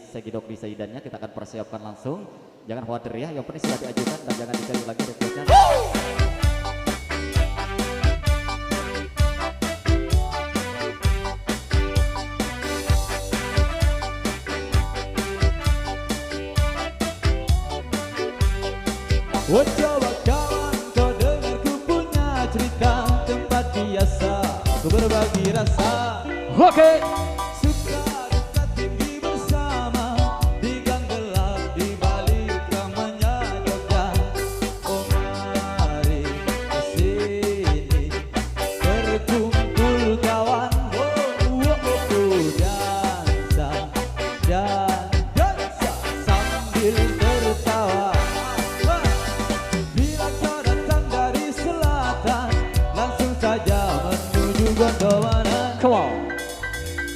Segidok di Saidannya kita akan persiapkan langsung. Jangan khawatir ya, yang penting sudah diajukan dan jangan dicari lagi requestnya. Coba kawan kau dengar ku punya cerita, tempat biasa ku berbagi rasa. Oke. Come on.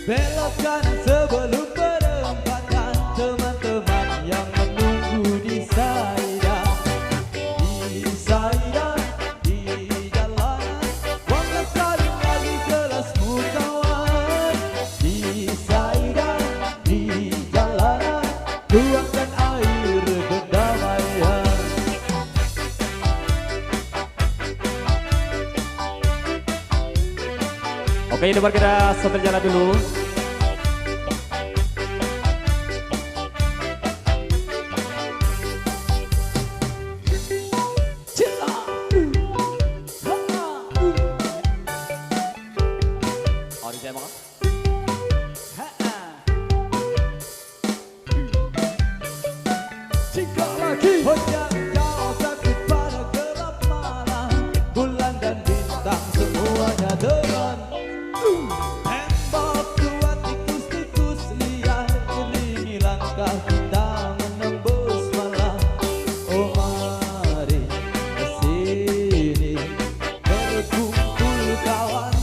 Belok kanan sebelum perempatan, teman-teman yang menunggu di Saidan. Di Saidan, di jalanan, warna saling lagi kelasmu kawan. Di Saidan, di jalanan, tuangkan air kedamaian. Oke, ini baru kita sambil jalan dulu. Oh, di saya makan. Jika lagi hujan jauh sakit pada gelap malam, bulan dan bintang semuanya terang. Tembok kuat tikus-tikus liar, iringi langkah kita menembus malam. Oh mari kesini berkumpul kawan,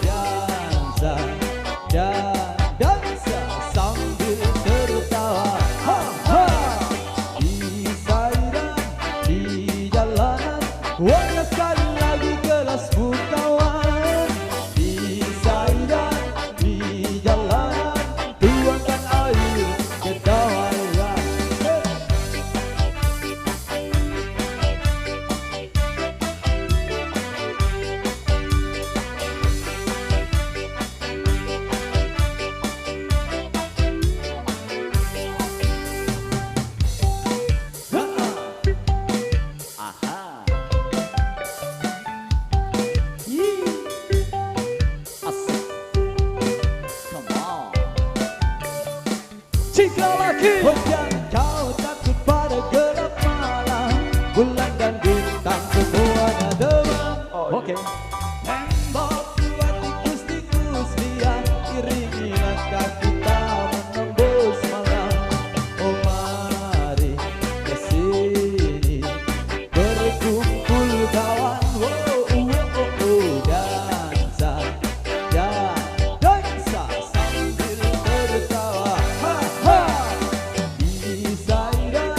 dansa dan dansa sambil tertawa. Ha ha. Jackie. Oh jangan kau takut pada gelap malam, bulan dan bintang semuanya demam. Oke. Tembok buat tikus-tikus liar, iringi langkah kita menembus malam. Oh mari kesini berkumpul kawan. Dansa, ya dansa sambil tertawa. Ha ha. Bisa indah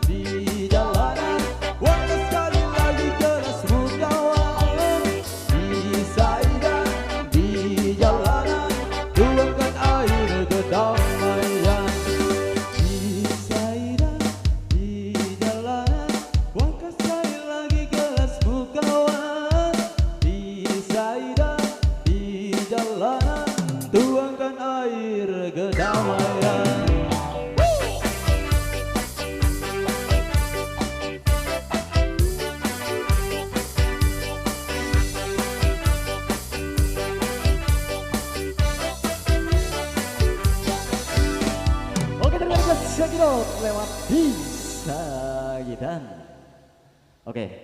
di jalanan, waktu sekali lagi kelasmu kawan. Bisa indah di jalanan, tuangkan air kedamaian. Bisa indah di jalanan, waktu sekali lagi kelasmu kawan. Bisa indah di jalanan, tuangkan air kedamaian. Oke, terima kasih Sekiro lewat Bisa Gidan. Oke.